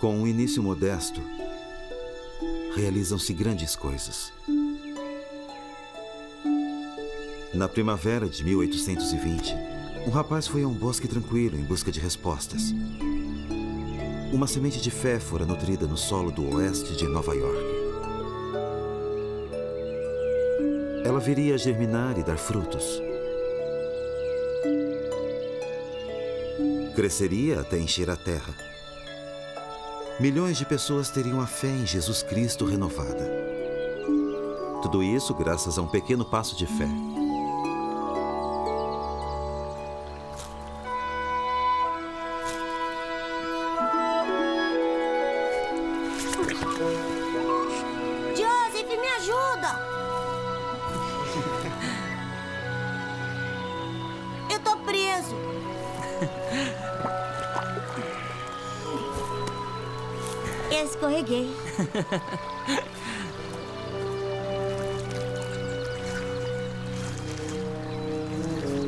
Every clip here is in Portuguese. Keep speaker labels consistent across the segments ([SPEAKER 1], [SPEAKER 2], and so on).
[SPEAKER 1] Com um início modesto, realizam-se grandes coisas. Na primavera de 1820, um rapaz foi a um bosque tranquilo em busca de respostas. Uma semente de fé fora nutrida no solo do oeste de Nova York. Ela viria a germinar e dar frutos. Cresceria até encher a terra. Milhões de pessoas teriam a fé em Jesus Cristo renovada. Tudo isso graças a um pequeno passo de fé.
[SPEAKER 2] Joseph, me ajuda! Eu tô preso. Eu escorreguei.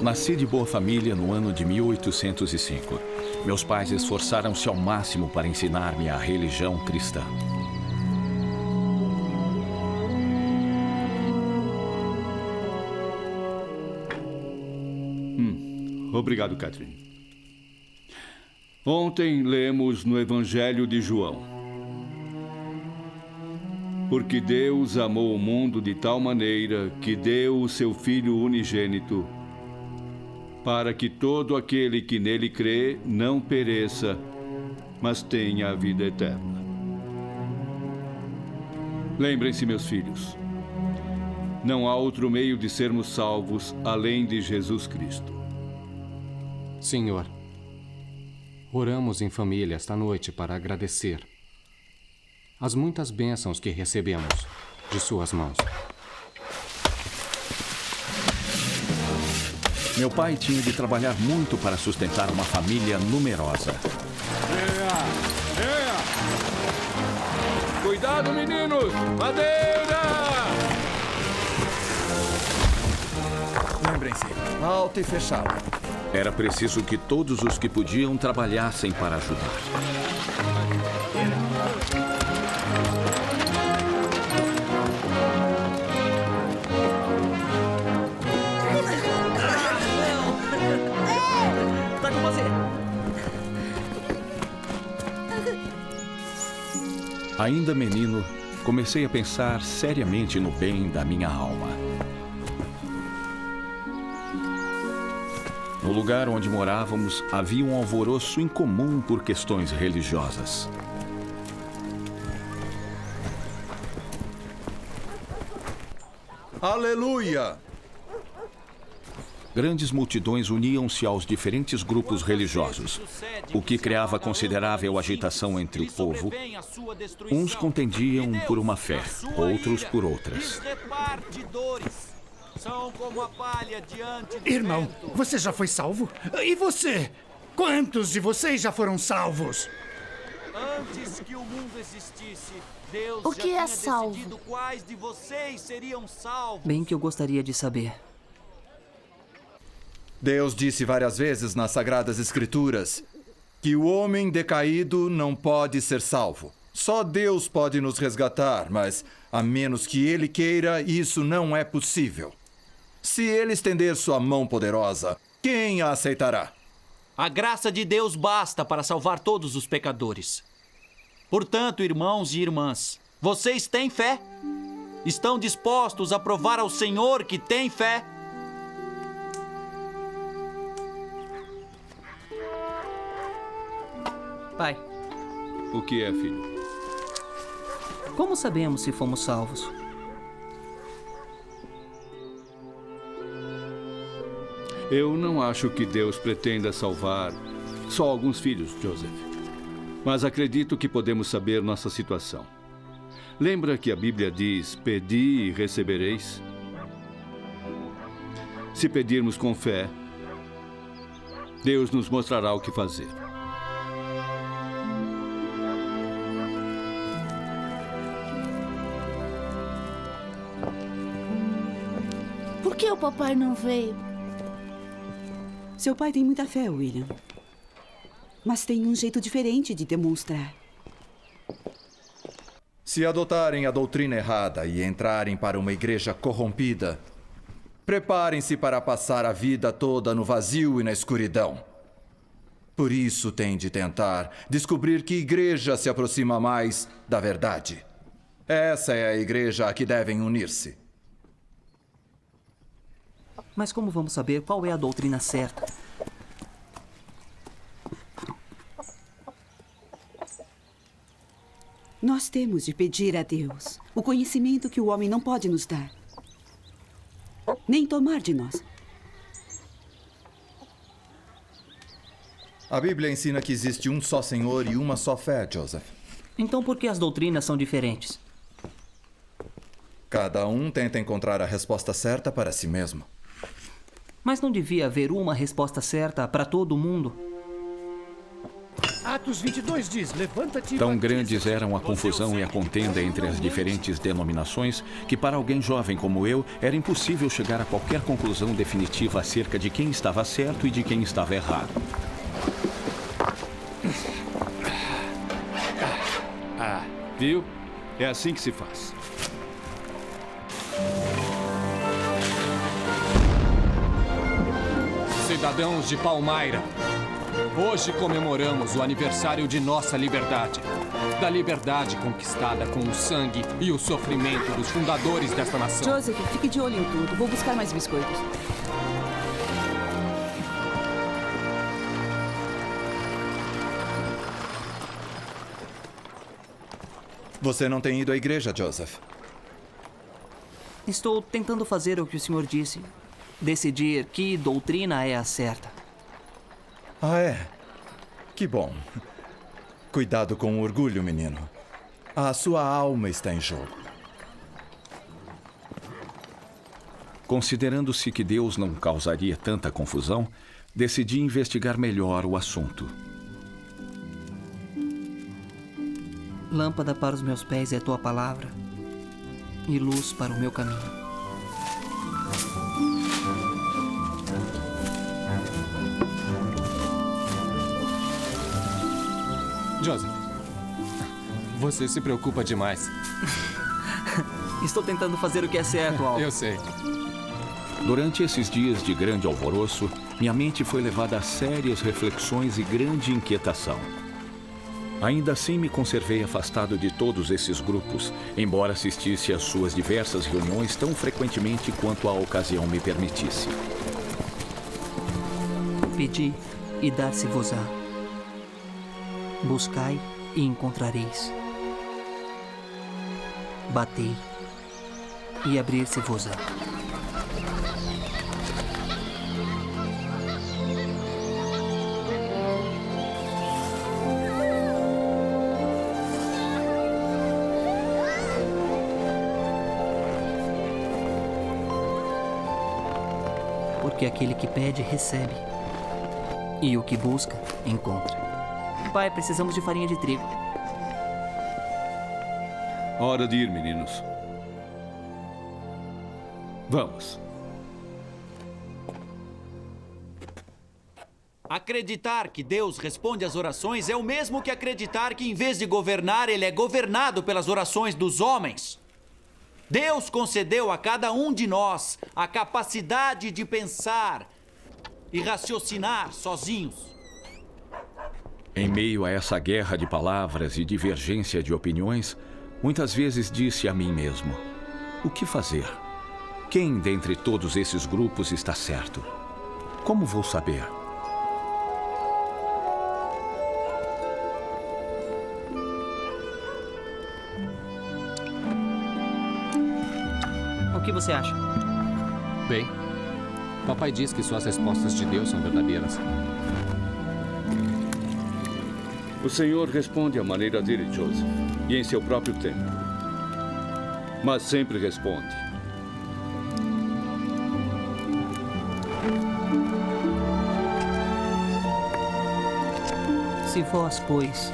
[SPEAKER 3] Nasci de boa família no ano de 1805. Meus pais esforçaram-se ao máximo para ensinar-me a religião cristã.
[SPEAKER 4] Obrigado, Catherine. Ontem lemos no Evangelho de João. Porque Deus amou o mundo de tal maneira que deu o seu Filho unigênito, para que todo aquele que nele crê não pereça, mas tenha a vida eterna. Lembrem-se, meus filhos, não há outro meio de sermos salvos além de Jesus Cristo.
[SPEAKER 5] Senhor, oramos em família esta noite para agradecer as muitas bênçãos que recebemos de suas mãos.
[SPEAKER 3] Meu pai tinha de trabalhar muito para sustentar uma família numerosa.
[SPEAKER 4] Cuidado, meninos! Madeira!
[SPEAKER 6] Lembrem-se, alto e fechado.
[SPEAKER 3] Era preciso que todos os que podiam trabalhassem para ajudar.
[SPEAKER 6] Tá com você.
[SPEAKER 3] Ainda menino, comecei a pensar seriamente no bem da minha alma. No lugar onde morávamos, havia um alvoroço incomum por questões religiosas.
[SPEAKER 6] Aleluia!
[SPEAKER 3] Grandes multidões uniam-se aos diferentes grupos religiosos, o que criava considerável agitação entre o povo. Uns contendiam por uma fé, outros por outras.
[SPEAKER 7] São como a palha diante do
[SPEAKER 8] Irmão,
[SPEAKER 7] vento.
[SPEAKER 8] você já foi salvo? E você? Quantos de vocês já foram salvos?
[SPEAKER 7] Antes que o mundo existisse, Deus
[SPEAKER 2] O
[SPEAKER 7] já
[SPEAKER 2] que
[SPEAKER 7] tinha
[SPEAKER 2] é salvo?
[SPEAKER 7] decidido quais de vocês seriam salvos.
[SPEAKER 9] Bem que eu gostaria de saber.
[SPEAKER 6] Deus disse várias vezes nas Sagradas Escrituras que o homem decaído não pode ser salvo. Só Deus pode nos resgatar, mas a menos que Ele queira, isso não é possível. Se Ele estender sua mão poderosa, quem a aceitará?
[SPEAKER 7] A graça de Deus basta para salvar todos os pecadores. Portanto, irmãos e irmãs, vocês têm fé? Estão dispostos a provar ao Senhor que têm fé?
[SPEAKER 9] Pai,
[SPEAKER 4] O que é, filho?
[SPEAKER 9] como sabemos se fomos salvos?
[SPEAKER 4] Eu não acho que Deus pretenda salvar só alguns filhos, Joseph. Mas acredito que podemos saber nossa situação. Lembra que a Bíblia diz: pedi e recebereis? Se pedirmos com fé, Deus nos mostrará o que fazer.
[SPEAKER 2] Por que o papai não veio?
[SPEAKER 10] Seu pai tem muita fé, William. Mas tem um jeito diferente de demonstrar.
[SPEAKER 6] Se adotarem a doutrina errada e entrarem para uma igreja corrompida, preparem-se para passar a vida toda no vazio e na escuridão. Por isso têm de tentar descobrir que igreja se aproxima mais da verdade. Essa é a igreja a que devem unir-se.
[SPEAKER 9] Mas como vamos saber qual é a doutrina certa?
[SPEAKER 10] Nós temos de pedir a Deus o conhecimento que o homem não pode nos dar, nem tomar de nós.
[SPEAKER 6] A Bíblia ensina que existe um só Senhor e uma só fé, Joseph.
[SPEAKER 9] Então por que as doutrinas são diferentes?
[SPEAKER 6] Cada um tenta encontrar a resposta certa para si mesmo.
[SPEAKER 9] Mas não devia haver uma resposta certa para todo mundo?
[SPEAKER 8] Atos 22 diz, levanta-te e
[SPEAKER 3] Tão
[SPEAKER 8] batiza.
[SPEAKER 3] grandes eram a confusão e a contenda entre as diferentes denominações que para alguém jovem como eu era impossível chegar a qualquer conclusão definitiva acerca de quem estava certo e de quem estava errado.
[SPEAKER 4] Viu? É assim que se faz.
[SPEAKER 5] Cidadãos de Palmaira, hoje comemoramos o aniversário de nossa liberdade. Da liberdade conquistada com o sangue e o sofrimento dos fundadores desta nação.
[SPEAKER 10] Joseph, fique de olho em tudo. Vou buscar mais biscoitos.
[SPEAKER 6] Você não tem ido à igreja, Joseph?
[SPEAKER 9] Estou tentando fazer o que o senhor disse. Decidir que doutrina é a certa.
[SPEAKER 6] Ah, é? Que bom. Cuidado com o orgulho, menino. A sua alma está em jogo.
[SPEAKER 3] Considerando-se que Deus não causaria tanta confusão, decidi investigar melhor o assunto.
[SPEAKER 9] Lâmpada para os meus pés é a tua palavra e luz para o meu caminho.
[SPEAKER 5] Joseph, você se preocupa demais.
[SPEAKER 9] Estou tentando fazer o que é certo, Al.
[SPEAKER 5] Eu sei.
[SPEAKER 3] Durante esses dias de grande alvoroço, minha mente foi levada a sérias reflexões e grande inquietação. Ainda assim, me conservei afastado de todos esses grupos, embora assistisse às suas diversas reuniões tão frequentemente quanto a ocasião me permitisse.
[SPEAKER 9] Pedi e dar-se-vos-á. Buscai e encontrareis. Batei e abrir-se-vos-á. Porque aquele que pede, recebe. E o que busca, encontra. Pai, precisamos de farinha de trigo.
[SPEAKER 4] Hora de ir, meninos. Vamos.
[SPEAKER 7] Acreditar que Deus responde às orações é o mesmo que acreditar que, em vez de governar, ele é governado pelas orações dos homens. Deus concedeu a cada um de nós a capacidade de pensar e raciocinar sozinhos.
[SPEAKER 3] Em meio a essa guerra de palavras e divergência de opiniões, muitas vezes disse a mim mesmo: o que fazer? Quem dentre todos esses grupos está certo? Como vou saber?
[SPEAKER 9] O que você acha?
[SPEAKER 5] Bem, papai diz que só as respostas de Deus são verdadeiras.
[SPEAKER 4] O Senhor responde à maneira dele, Joseph, e em seu próprio tempo. Mas sempre responde.
[SPEAKER 9] Se vós, pois,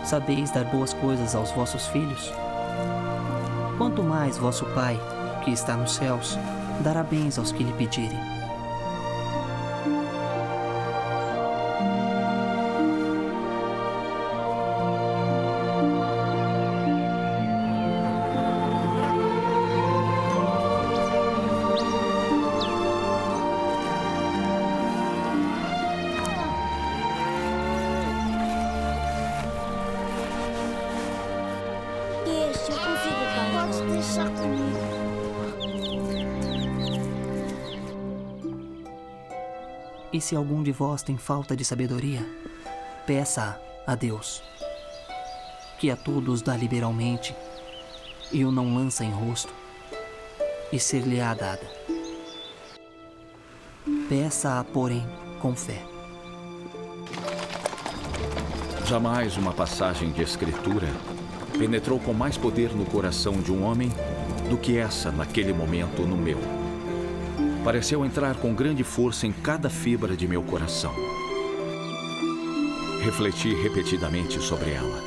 [SPEAKER 9] sabeis dar boas coisas aos vossos filhos, quanto mais vosso Pai, que está nos céus, dará bens aos que lhe pedirem. E se algum de vós tem falta de sabedoria, peça a Deus, que a todos dá liberalmente e o não lança em rosto, e ser-lhe-á dada. Peça-a, porém, com fé.
[SPEAKER 3] Jamais uma passagem de Escritura penetrou com mais poder no coração de um homem do que essa naquele momento no meu. Pareceu entrar com grande força em cada fibra de meu coração. Refleti repetidamente sobre ela,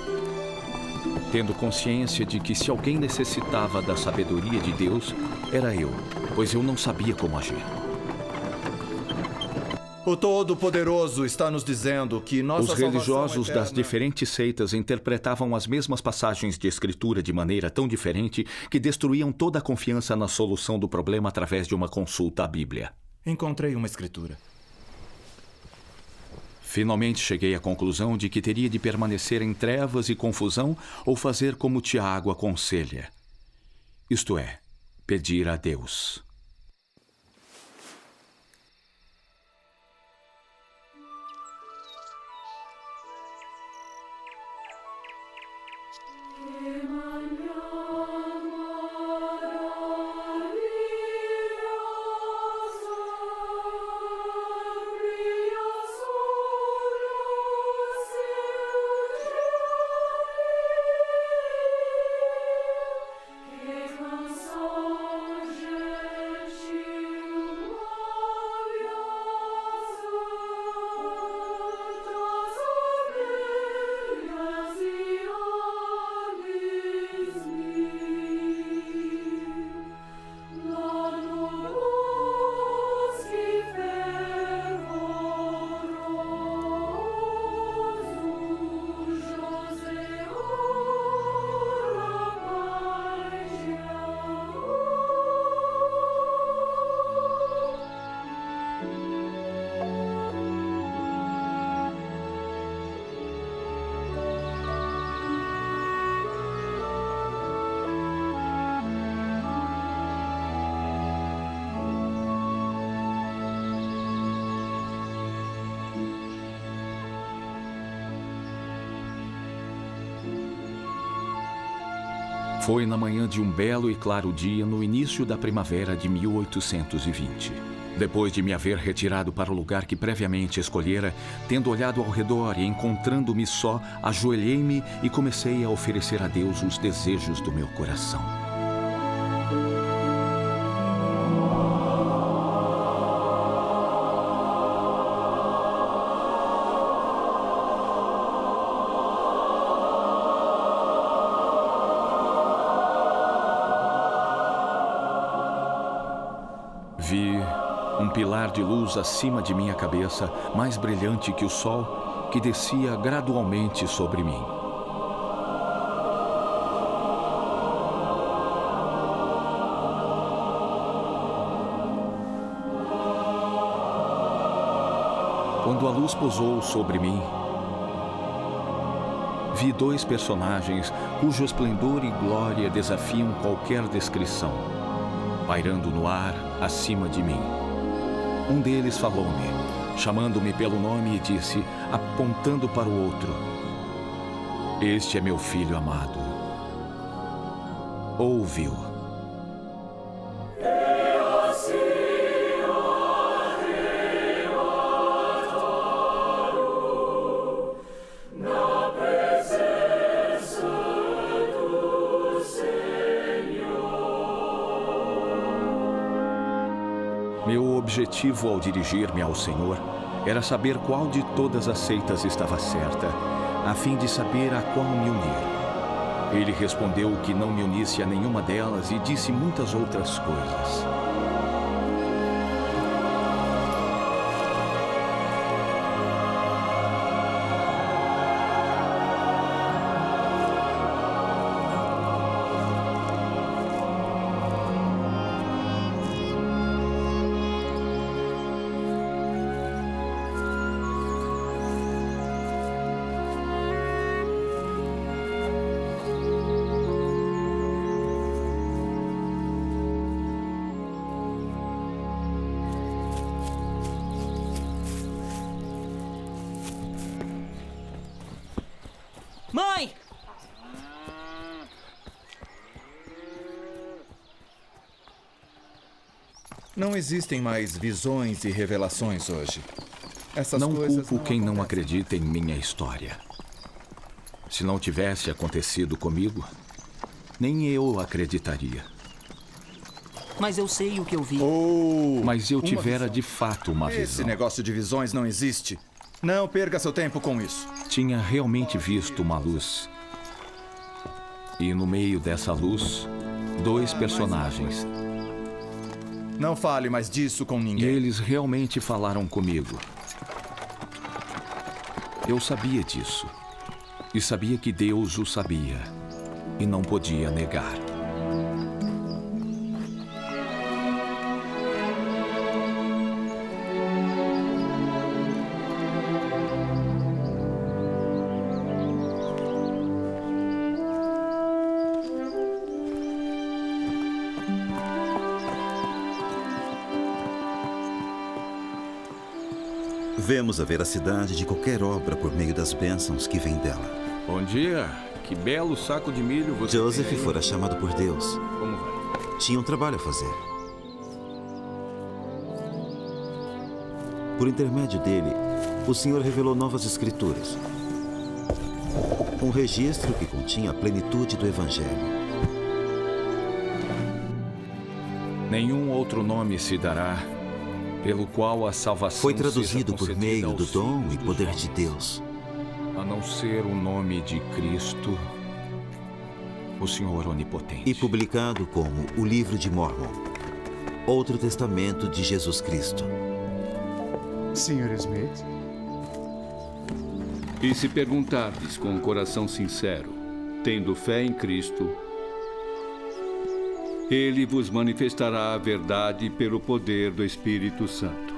[SPEAKER 3] tendo consciência de que se alguém necessitava da sabedoria de Deus, era eu, pois eu não sabia como agir.
[SPEAKER 6] O Todo-Poderoso está nos dizendo que nossa
[SPEAKER 3] Os religiosos
[SPEAKER 6] salvação eterna...
[SPEAKER 3] das diferentes seitas interpretavam as mesmas passagens de Escritura de maneira tão diferente que destruíam toda a confiança na solução do problema através de uma consulta à Bíblia.
[SPEAKER 6] Encontrei uma escritura.
[SPEAKER 3] Finalmente cheguei à conclusão de que teria de permanecer em trevas e confusão ou fazer como Tiago aconselha. Isto é, pedir a Deus. Foi na manhã de um belo e claro dia no início da primavera de 1820. Depois de me haver retirado para o lugar que previamente escolhera, tendo olhado ao redor e encontrando-me só, ajoelhei-me e comecei a oferecer a Deus os desejos do meu coração. Vi um pilar de luz acima de minha cabeça, mais brilhante que o sol, que descia gradualmente sobre mim. Quando a luz pousou sobre mim, vi dois personagens cujo esplendor e glória desafiam qualquer descrição, pairando no ar acima de mim. Um deles falou-me, chamando-me pelo nome, e disse, apontando para o outro: "Este é meu filho amado. Ouve-o." Meu objetivo ao dirigir-me ao Senhor era saber qual de todas as seitas estava certa, a fim de saber a qual me unir. Ele respondeu que não me unisse a nenhuma delas e disse muitas outras coisas.
[SPEAKER 2] Mãe!
[SPEAKER 6] Não existem mais visões e revelações hoje. Essas
[SPEAKER 3] Não
[SPEAKER 6] coisas
[SPEAKER 3] culpo quem não
[SPEAKER 6] acontecem.
[SPEAKER 3] acredita em minha história. Se não tivesse acontecido comigo, nem eu acreditaria.
[SPEAKER 9] Mas eu sei o que eu vi.
[SPEAKER 3] Mas eu
[SPEAKER 6] uma
[SPEAKER 3] tivera
[SPEAKER 6] visão.
[SPEAKER 3] de fato uma
[SPEAKER 6] Esse
[SPEAKER 3] visão.
[SPEAKER 6] negócio de visões não existe. Não perca seu tempo com isso.
[SPEAKER 3] Tinha realmente visto uma luz. E no meio dessa luz, dois personagens.
[SPEAKER 6] Não fale mais disso com
[SPEAKER 3] E
[SPEAKER 6] ninguém.
[SPEAKER 3] eles realmente falaram comigo. Eu sabia disso. E sabia que Deus o sabia. E não podia negar.
[SPEAKER 1] Vemos a veracidade de qualquer obra por meio das bênçãos que vêm dela.
[SPEAKER 3] Bom dia. Que belo saco de milho você
[SPEAKER 1] Joseph
[SPEAKER 3] tem aí.
[SPEAKER 1] fora chamado por Deus.
[SPEAKER 3] Como vai?
[SPEAKER 1] Tinha um trabalho a fazer. Por intermédio dele, o Senhor revelou novas escrituras. Um registro que continha a plenitude do Evangelho.
[SPEAKER 3] Nenhum outro nome se dará pelo qual a salvação
[SPEAKER 1] Foi
[SPEAKER 3] seja
[SPEAKER 1] traduzido por
[SPEAKER 3] concedida
[SPEAKER 1] meio
[SPEAKER 3] aos
[SPEAKER 1] do dom
[SPEAKER 3] filhos
[SPEAKER 1] e
[SPEAKER 3] dos
[SPEAKER 1] poder
[SPEAKER 3] homens,
[SPEAKER 1] de Deus.
[SPEAKER 3] a não ser o nome de Cristo, o Senhor Onipotente.
[SPEAKER 1] E publicado como o Livro de Mórmon, outro testamento de Jesus Cristo.
[SPEAKER 8] Sr. Smith?
[SPEAKER 4] E se perguntardes com um coração sincero, tendo fé em Cristo, Ele vos manifestará a verdade pelo poder do Espírito Santo.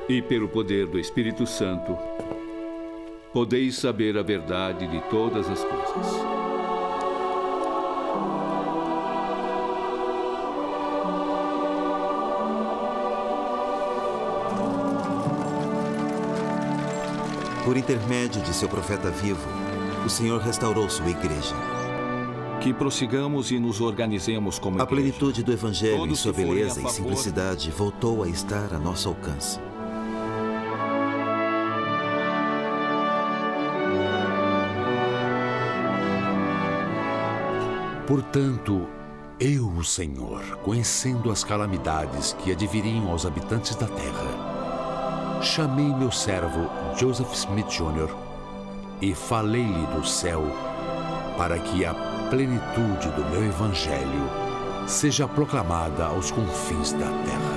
[SPEAKER 4] E pelo poder do Espírito Santo, podeis saber a verdade de todas as coisas.
[SPEAKER 1] Por intermédio de seu profeta vivo, o Senhor restaurou sua igreja.
[SPEAKER 3] Que prossigamos e nos organizemos como
[SPEAKER 1] A
[SPEAKER 3] igreja.
[SPEAKER 1] plenitude do Evangelho
[SPEAKER 3] Todos
[SPEAKER 1] em sua
[SPEAKER 3] que forem
[SPEAKER 1] beleza
[SPEAKER 3] a
[SPEAKER 1] e
[SPEAKER 3] favor-
[SPEAKER 1] simplicidade voltou a estar a nosso alcance.
[SPEAKER 11] Portanto, eu, o Senhor, conhecendo as calamidades que adviriam aos habitantes da terra, chamei meu servo Joseph Smith Jr. e falei-lhe do céu para que a plenitude do meu evangelho seja proclamada aos confins da terra.